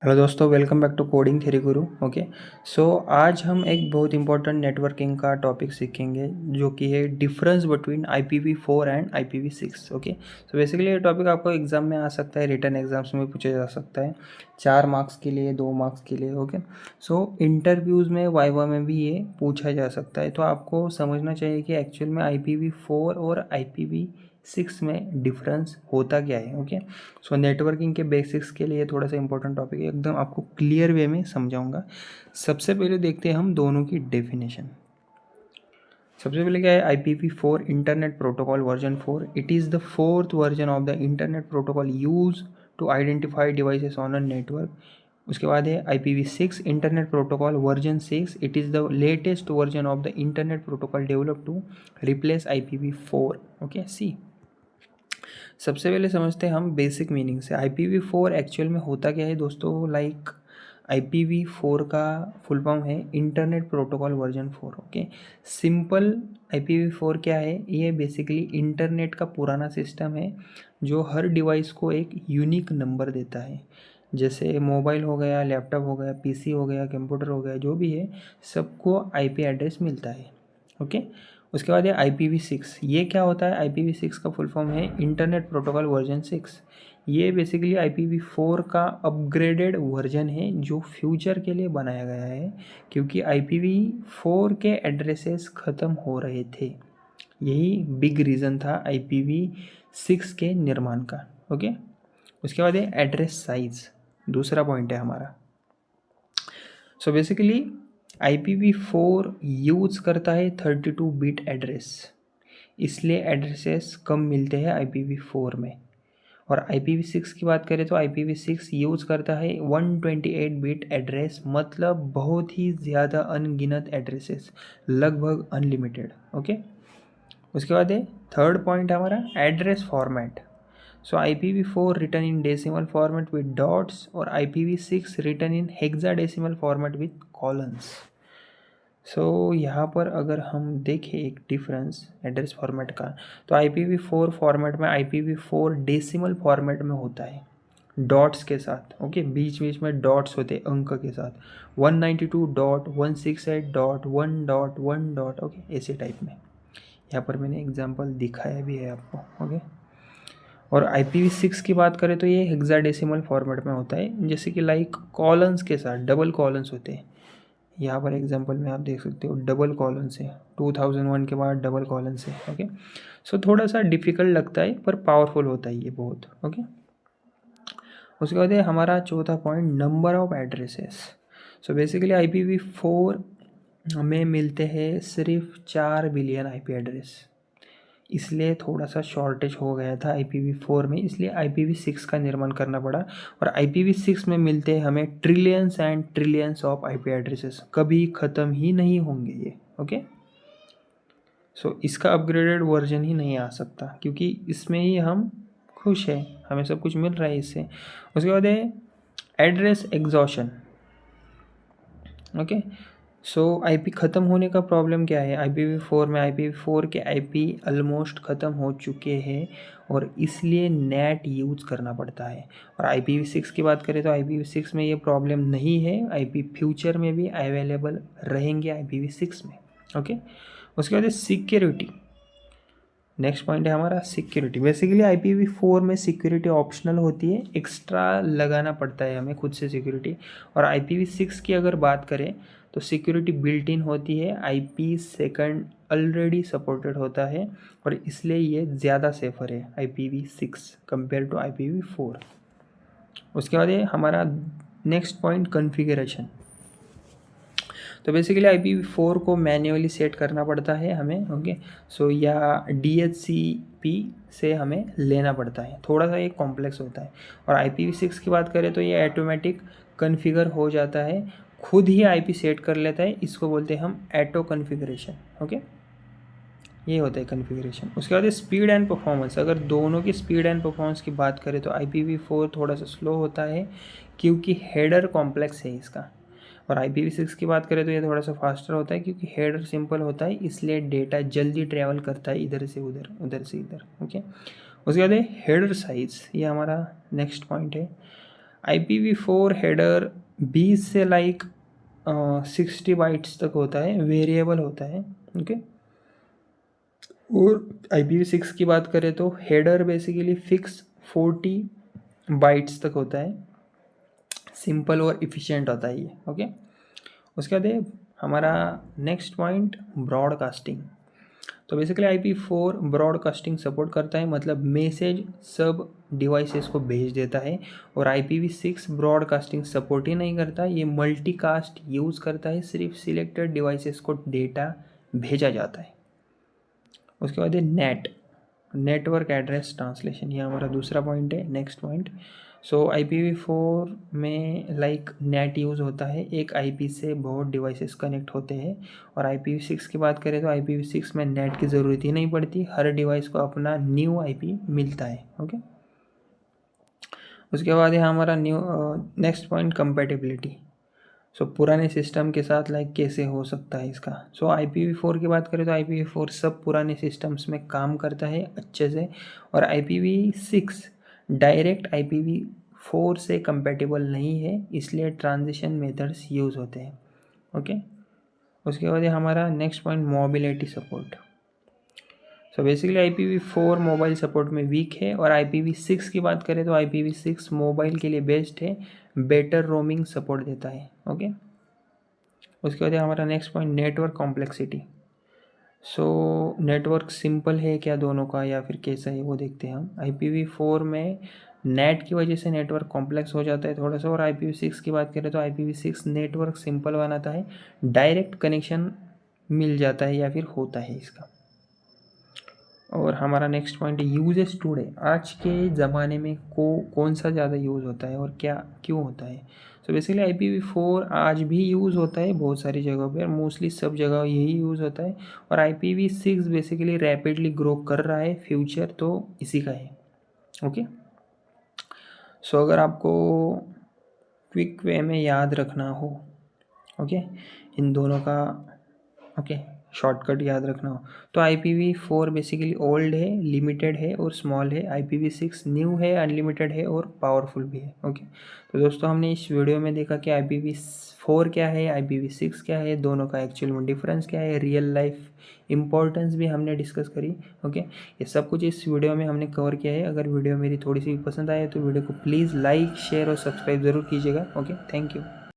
Hello दोस्तों, welcome back to coding theory Guru. Okay, so आज हम एक बहुत इंपॉर्टेंट नेटवर्किंग का टॉपिक सीखेंगे जो कि है difference between IPv4 and IPv6। Okay, so basically ये टॉपिक आपको एग्जाम में आ सकता है, रिटन एग्जाम्स में पूछा जा सकता है, 4 मार्क्स के लिए, 2 मार्क्स के लिए। ओके, सो इंटरव्यूज़ में, वाइवा में भी ये पूछा जा सकता है। तो आपको समझना चाहिए कि एक्चुअल में IPv4 और IPv6 में डिफरेंस होता क्या है। ओके, सो नेटवर्किंग के बेसिक्स के लिए थोड़ा सा इंपॉर्टेंट टॉपिक है, एकदम आपको क्लियर वे में समझाऊंगा। सबसे पहले देखते हैं हम दोनों की डेफिनेशन। सबसे पहले क्या है, IPv4 internet protocol version 4। It is the fourth version of the internet protocol use to identify devices on a network. उसके बाद है IPv6 internet protocol version 6। It is the latest version of the internet protocol develop to replace IPv4। Okay, see सबसे पहले समझते हैं हम basic meaning से। IPv4 actual में होता क्या है दोस्तों, लाइक IPv4 का फुल फॉर्म है internet protocol version 4। Okay, simple IPv4 क्या है, ये बेसिकली इंटरनेट का पुराना सिस्टम है जो हर डिवाइस को एक यूनिक नंबर देता है। जैसे मोबाइल हो गया, लैपटॉप हो गया, PC हो गया, कंप्यूटर हो गया, जो भी है सबको IP एड्रेस मिलता है। ओके, उसके बाद है IPv6। ये क्या होता है, IPv6 का फुल फॉर्म है इंटरनेट प्रोटोकॉल वर्जन 6। ये बेसिकली IPv4 का अपग्रेडेड वर्जन है जो फ्यूचर के लिए बनाया गया है, क्योंकि IPv4 के एड्रेसेस ख़त्म हो रहे थे। यही बिग रीज़न था IPv6 के निर्माण का। ओके, उसके बाद है एड्रेस साइज, दूसरा पॉइंट है हमारा। सो बेसिकली IPv4 यूज़ करता है 32 बिट एड्रेस, इसलिए एड्रेसेस कम मिलते हैं IPv4 में। और IPv6 की बात करें तो IPv6 यूज़ करता है 128 बिट एड्रेस, मतलब बहुत ही ज़्यादा अनगिनत एड्रेसेस, लगभग अनलिमिटेड। ओके, उसके बाद है थर्ड पॉइंट हमारा address format. So IPv4 written in decimal format with dots और IPv6 written in hexadecimal format with colons. So यहाँ पर अगर हम देखें एक डिफरेंस एड्रेस फॉर्मेट का, तो IPv4 फॉर्मेट में IPv4 डेसिमल फॉर्मेट में होता है डॉट्स के साथ। ओके, बीच बीच में डॉट्स होते हैं अंक के साथ, 192.168.1.1. ओके, ऐसे टाइप में। यहाँ पर मैंने एग्जांपल दिखाया भी है आपको। ओके, और IPv6 की बात करें तो ये हेक्साडेसिमल फॉर्मेट में होता है, जैसे कि लाइक कॉलन्स के साथ डबल कॉलन्स होते हैं। यहाँ पर एग्जांपल में आप देख सकते हो डबल कॉलन से, 2001 के बाद डबल कॉलन से। ओके, सो थोड़ा सा डिफिकल्ट लगता है पर पावरफुल होता है ये बहुत। ओके, उसके बाद है हमारा चौथा point, number of addresses. So basically IPv4 में मिलते हैं सिर्फ 4 बिलियन IP एड्रेस, इसलिए थोड़ा सा शॉर्टेज हो गया था IPv4 में, इसलिए IPv6 का निर्माण करना पड़ा। और IPv6 में मिलते हैं हमें trillions and trillions of IP addresses, कभी ख़त्म ही नहीं होंगे ये। ओके, सो इसका अपग्रेडेड वर्जन ही नहीं आ सकता, क्योंकि इसमें ही हम खुश हैं, हमें सब कुछ मिल रहा है इससे। उसके बाद है एड्रेस एग्जॉशन। ओके, सो IP ख़त्म होने का प्रॉब्लम क्या है, IPv4 में IPv4 के IP ऑलमोस्ट ख़त्म हो चुके हैं और इसलिए नेट यूज़ करना पड़ता है। और IPv6 की बात करें तो IPv6 में ये प्रॉब्लम नहीं है, IP फ्यूचर में भी अवेलेबल रहेंगे IPv6 में। ओके, उसके बाद सिक्योरिटी। नेक्स्ट पॉइंट है हमारा सिक्योरिटी। बेसिकली IPv4 में सिक्योरिटी ऑप्शनल होती है, एक्स्ट्रा लगाना पड़ता है हमें खुद से सिक्योरिटी। और IPv6 की अगर बात करें तो सिक्योरिटी बिल्ट इन होती है, IP2 ऑलरेडी सपोर्टेड होता है और इसलिए ये ज़्यादा सेफर है IPv6 कंपेयर टू IPv4। उसके बाद ये हमारा नेक्स्ट पॉइंट कॉन्फ़िगरेशन। तो बेसिकली IPv4 को मैन्युअली सेट करना पड़ता है हमें। ओके, सो या DHCP से हमें लेना पड़ता है, थोड़ा सा ये कॉम्प्लेक्स होता है। और IPv6 की बात करें तो ये ऑटोमेटिक कॉन्फ़िगर हो जाता है, खुद ही IP सेट कर लेता है, इसको बोलते हैं हम ऑटो कॉन्फ़िगरेशन। ओके, ये होता है कॉन्फ़िगरेशन। उसके बाद स्पीड एंड परफॉर्मेंस। अगर दोनों की स्पीड एंड परफॉर्मेंस की बात करें तो IPv4 थोड़ा सा स्लो होता है, क्योंकि हेडर कॉम्प्लेक्स है इसका। और IPv6 की बात करें तो ये थोड़ा सा फास्टर होता है, क्योंकि हेडर सिंपल होता है, इसलिए डेटा जल्दी ट्रैवल करता है इधर से उधर, उधर से इधर। ओके, उसके बाद है हेडर साइज़, ये हमारा नेक्स्ट पॉइंट है। IPv4 हेडर 20 से लाइक 60 बाइट्स तक होता है, वेरिएबल होता है, ओके। और IPv6 की बात करें तो हेडर बेसिकली फिक्स 40 बाइट्स तक होता है, सिंपल और इफ़िशिएंट होता है ये, ओके। उसके बाद है हमारा नेक्स्ट पॉइंट ब्रॉडकास्टिंग। तो बेसिकली IP4 ब्रॉडकास्टिंग सपोर्ट करता है, मतलब मैसेज सब डिवाइसेस को भेज देता है। और IPv6 ब्रॉडकास्टिंग सपोर्ट ही नहीं करता, ये मल्टीकास्ट यूज़ करता है, सिर्फ सिलेक्टेड डिवाइसेस को डेटा भेजा जाता है। उसके बाद है नेटवर्क एड्रेस ट्रांसलेशन, ये हमारा दूसरा पॉइंट है, नेक्स्ट पॉइंट। सो IPv4 में लाइक नेट यूज़ होता है, एक IP से बहुत डिवाइसेस कनेक्ट होते हैं। और IPv6 की बात करें तो IPv6 में नेट की ज़रूरत ही नहीं पड़ती, हर डिवाइस को अपना न्यू IP मिलता है, ओके। उसके बाद है हमारा नेक्स्ट पॉइंट कंपेटिबिलिटी। सो पुराने सिस्टम के साथ लाइक कैसे हो सकता है इसका। सो IPv4 की बात करें तो IPv4 सब पुराने सिस्टम्स में काम करता है अच्छे से। और IPv6 डायरेक्ट IPv4 से कंपेटेबल नहीं है, इसलिए ट्रांजिशन मेथड्स यूज़ होते हैं, ओके। उसके बाद हमारा next point mobility support. So basically IPv4 mobile support में वीक है। और IPv6 की बात करें तो IPv6 मोबाइल के लिए बेस्ट है, बेटर रोमिंग सपोर्ट देता है, ओके। उसके बाद हमारा next point network complexity. So network simple है क्या दोनों का, या फिर कैसा है वो देखते हैं हम। IPv4 में नेट की वजह से नेटवर्क कॉम्प्लेक्स हो जाता है थोड़ा सा। और IPv6 की बात करें तो IPv6 नेटवर्क सिंपल बनाता है, डायरेक्ट कनेक्शन मिल जाता है या फिर होता है इसका। और हमारा नेक्स्ट पॉइंट है यूजेस टुडे, आज के ज़माने में कौन सा ज़्यादा यूज़ होता है और क्या क्यों होता है। सो बेसिकली IPv4 आज भी यूज़ होता है बहुत सारी जगहों पर, मोस्टली सब जगह यही यूज़ होता है। और IPv6 बेसिकली रैपिडली ग्रो कर रहा है, फ्यूचर तो इसी का है, ओके। सो अगर आपको क्विक वे में याद रखना हो, ओके, इन दोनों का, ओके, शॉर्टकट याद रखना हो तो IPv4 बेसिकली ओल्ड है, लिमिटेड है और स्मॉल है। IPv6 न्यू है, अनलिमिटेड है और पावरफुल भी है, ओके। तो दोस्तों हमने इस वीडियो में देखा कि IPv4 क्या है, IPv6 क्या है, दोनों का एक्चुअल में डिफरेंस क्या है, रियल लाइफ इंपॉर्टेंस भी हमने डिस्कस करी, ओके। ये सब कुछ इस वीडियो में हमने कवर किया है। अगर वीडियो मेरी थोड़ी सी भी पसंद आए तो वीडियो को प्लीज़ लाइक शेयर और सब्सक्राइब ज़रूर कीजिएगा, ओके। Thank you.